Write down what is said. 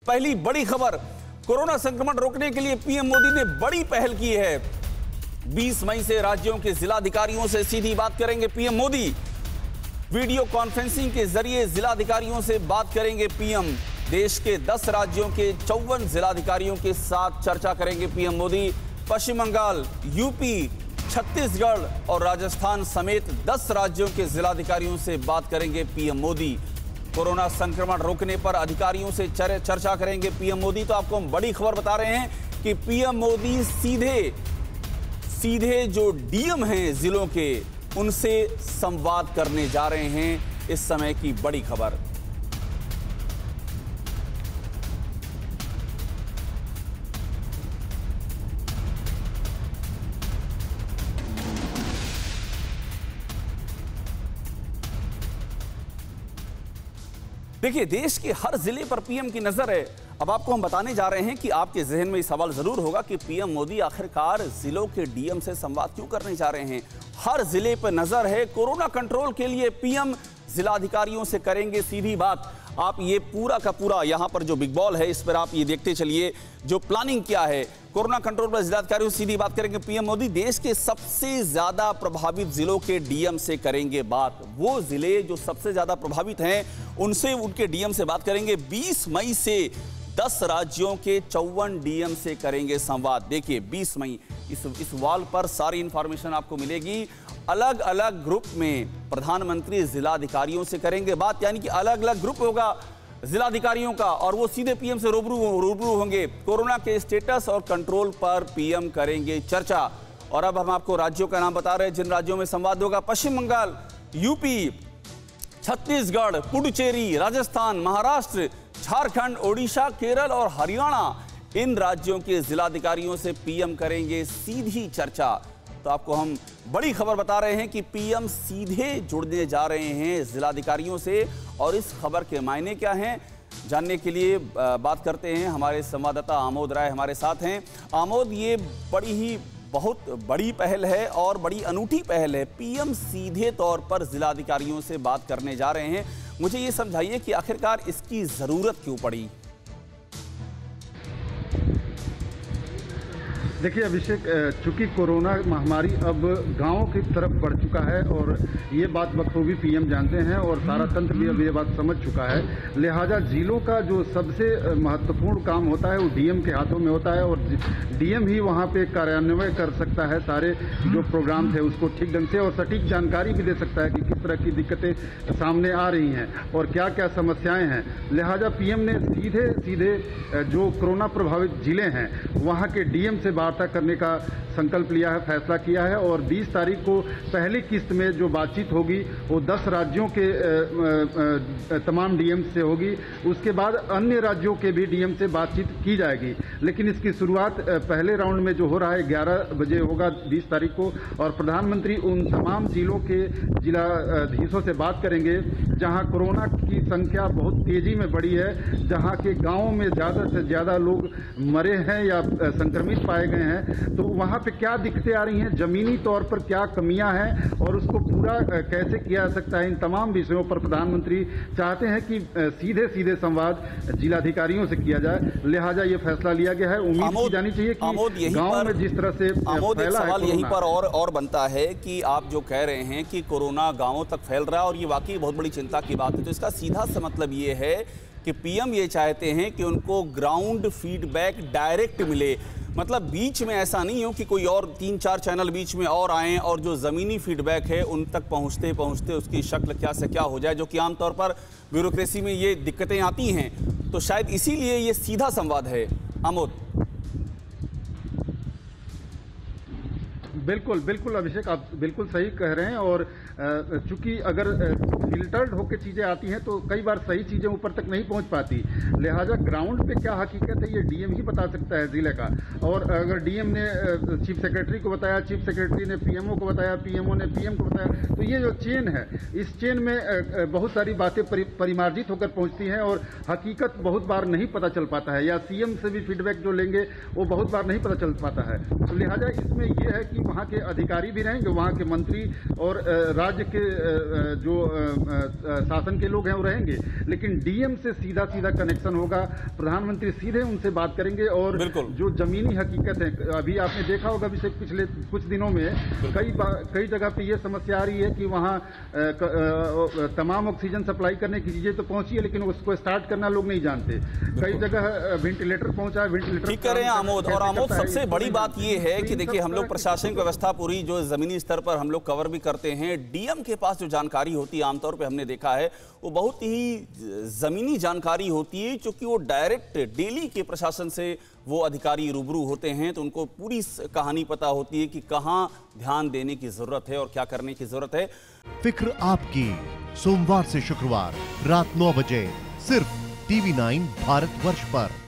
पहली बड़ी खबर, कोरोना संक्रमण रोकने के लिए पीएम मोदी ने बड़ी पहल की है। 20 मई से राज्यों के जिलाधिकारियों से सीधी बात करेंगे पीएम मोदी। वीडियो कॉन्फ्रेंसिंग के जरिए जिलाधिकारियों से बात करेंगे पीएम। देश के 10 राज्यों के 54 जिलाधिकारियों के साथ चर्चा करेंगे पीएम मोदी। पश्चिम बंगाल, यूपी, छत्तीसगढ़ और राजस्थान समेत 10 राज्यों के जिलाधिकारियों से बात करेंगे पीएम मोदी। कोरोना संक्रमण रोकने पर अधिकारियों से चर्चा करेंगे पीएम मोदी। तो आपको हम बड़ी खबर बता रहे हैं कि पीएम मोदी सीधे जो डीएम हैं जिलों के, उनसे संवाद करने जा रहे हैं। इस समय की बड़ी खबर। देखिए, देश के हर जिले पर पीएम की नजर है। अब आपको हम बताने जा रहे हैं कि आपके जहन में ये सवाल जरूर होगा कि पीएम मोदी आखिरकार जिलों के डीएम से संवाद क्यों करने जा रहे हैं। हर जिले पर नजर है। कोरोना कंट्रोल के लिए पीएम जिलाधिकारियों से करेंगे सीधी बात। आप ये पूरा का पूरा यहाँ पर जो बिग बॉल है, इस पर आप ये देखते चलिए जो प्लानिंग क्या है। कोरोना कंट्रोल पर जिलाधिकारियों से सीधी बात करेंगे पीएम मोदी। देश के सबसे ज्यादा प्रभावित जिलों के डीएम से करेंगे बात। वो जिले जो सबसे ज्यादा प्रभावित हैं, उनसे, उनके डीएम से बात करेंगे। 20 मई से 10 राज्यों के 54 डीएम से करेंगे संवाद। देखिए, 20 मई इस वॉल पर सारी इंफॉर्मेशन आपको मिलेगी। अलग अलग ग्रुप में प्रधानमंत्री जिलाधिकारियों से करेंगे बात, यानी कि अलग अलग ग्रुप होगा जिलाधिकारियों का और वो सीधे पीएम से रूबरू होंगे। कोरोना के स्टेटस और कंट्रोल पर पीएम करेंगे चर्चा। और अब हम आपको राज्यों का नाम बता रहे हैं जिन राज्यों में संवाद होगा। पश्चिम बंगाल, यूपी, छत्तीसगढ़, पुडुचेरी, राजस्थान, महाराष्ट्र, झारखंड, ओडिशा, केरल और हरियाणा। इन राज्यों के जिलाधिकारियों से पीएम करेंगे सीधी चर्चा। तो आपको हम बड़ी खबर बता रहे हैं कि पीएम सीधे जुड़ने जा रहे हैं जिलाधिकारियों से। और इस खबर के मायने क्या हैं, जानने के लिए बात करते हैं। हमारे संवाददाता आमोद राय हमारे साथ हैं। आमोद, ये बहुत बड़ी पहल है और बड़ी अनूठी पहल है। पीएम सीधे तौर पर जिलाधिकारियों से बात करने जा रहे हैं। मुझे ये समझाइए कि आखिरकार इसकी जरूरत क्यों पड़ी। देखिए अभिषेक, चूंकि कोरोना महामारी अब गांवों की तरफ बढ़ चुका है और ये बात बखूबी पीएम जानते हैं और सारा तंत्र भी अब ये बात समझ चुका है। लिहाजा जिलों का जो सबसे महत्वपूर्ण काम होता है वो डीएम के हाथों में होता है और डीएम ही वहां पे कार्यान्वयन कर सकता है। सारे जो प्रोग्राम थे उसको ठीक ढंग से और सटीक जानकारी भी दे सकता है कि किस तरह की दिक्कतें सामने आ रही हैं और क्या क्या समस्याएं हैं। लिहाजा पीएम ने सीधे जो कोरोना प्रभावित जिले हैं वहां के डीएम से वार्ता करने का संकल्प लिया है, फैसला किया है। और 20 तारीख को पहली किस्त में जो बातचीत होगी वो 10 राज्यों के तमाम डीएम से होगी। उसके बाद अन्य राज्यों के भी डीएम से बातचीत की जाएगी। लेकिन इसकी शुरुआत पहले राउंड में जो हो रहा है 11 बजे होगा 20 तारीख को। और प्रधानमंत्री उन तमाम जिलों के जिलाधीशों से बात करेंगे जहां कोरोना की संख्या बहुत तेजी में बढ़ी है, जहां के गांवों में ज्यादा से ज्यादा लोग मरे हैं या संक्रमित पाए गए हैं। तो वहां पे क्या दिक्कतें आ रही हैं, जमीनी तौर पर क्या कमियां हैं और उसको पूरा कैसे किया जा सकता है, इन तमाम विषयों पर प्रधानमंत्री चाहते हैं कि सीधे संवाद जिलाधिकारियों से किया जाए। लिहाजा ये फैसला लिया गया है। उम्मीद की जानी चाहिए कि गांव में जिस तरह से फैला है, सवाल यहीं पर और बनता है कि आप जो कह रहे हैं कि कोरोना गांवों तक फैल रहा है और ये वाकई बहुत बड़ी चिंता की बात है। तो इसका सीधा सा मतलब ये है कि पीएम ये चाहते हैं कि उनको ग्राउंड फीडबैक डायरेक्ट मिले। मतलब बीच में ऐसा नहीं हो कि कोई और 3-4 चैनल बीच में और आएं और जो ज़मीनी फीडबैक है उन तक पहुंचते उसकी शक्ल क्या से क्या हो जाए, जो कि आमतौर पर ब्यूरोक्रेसी में ये दिक्कतें आती हैं। तो शायद इसीलिए ये सीधा संवाद है। आमोद। बिल्कुल अभिषेक, आप बिल्कुल सही कह रहे हैं। और चूंकि अगर फिल्टर्ड होकर चीजें आती हैं तो कई बार सही चीजें ऊपर तक नहीं पहुंच पाती। लिहाजा ग्राउंड पे क्या हकीकत है ये डीएम ही बता सकता है जिले का। और अगर डीएम ने चीफ सेक्रेटरी को बताया, चीफ सेक्रेटरी ने पीएमओ को बताया, पीएमओ ने पीएम को बताया, तो ये जो चेन है, इस चेन में बहुत सारी बातें परिमार्जित होकर पहुंचती हैं और हकीकत बहुत बार नहीं पता चल पाता है। या सीएम से भी फीडबैक जो लेंगे वो बहुत बार नहीं पता चल पाता है। तो लिहाजा इसमें यह है कि वहाँ के अधिकारी भी रहेंगे, वहाँ के मंत्री और राज्य के जो शासन के लोग हैं वो रहेंगे, लेकिन डीएम से सीधा सीधा कनेक्शन होगा। प्रधानमंत्री सीधे उनसे बात करेंगे और जो जमीनी हकीकत है, अभी आपने देखा होगा पिछले कुछ दिनों में कई जगह पे ये समस्या आ रही है कि वहाँ तमाम ऑक्सीजन सप्लाई करने की चीजें तो पहुंची है, लेकिन उसको स्टार्ट करना लोग नहीं जानते। कई जगह वेंटिलेटर पहुंचा है, वेंटिलेटर ठीक करें आमोद। और आमोद, सबसे बड़ी बात यह है कि देखिए, हम लोग प्रशासनिक व्यवस्था पूरी जो जमीनी स्तर पर हम लोग कवर भी करते हैं, डीएम के पास जो जानकारी होती है आमतौर पे हमने देखा है वो बहुत ही जमीनी जानकारी होती है, क्योंकि वो डायरेक्ट दिल्ली के प्रशासन से वो अधिकारी रूबरू होते हैं, तो उनको पूरी कहानी पता होती है कि कहां ध्यान देने की जरूरत है और क्या करने की जरूरत है। फिक्र आपकी, सोमवार से शुक्रवार रात 9 बजे सिर्फ TV9 भारतवर्ष पर।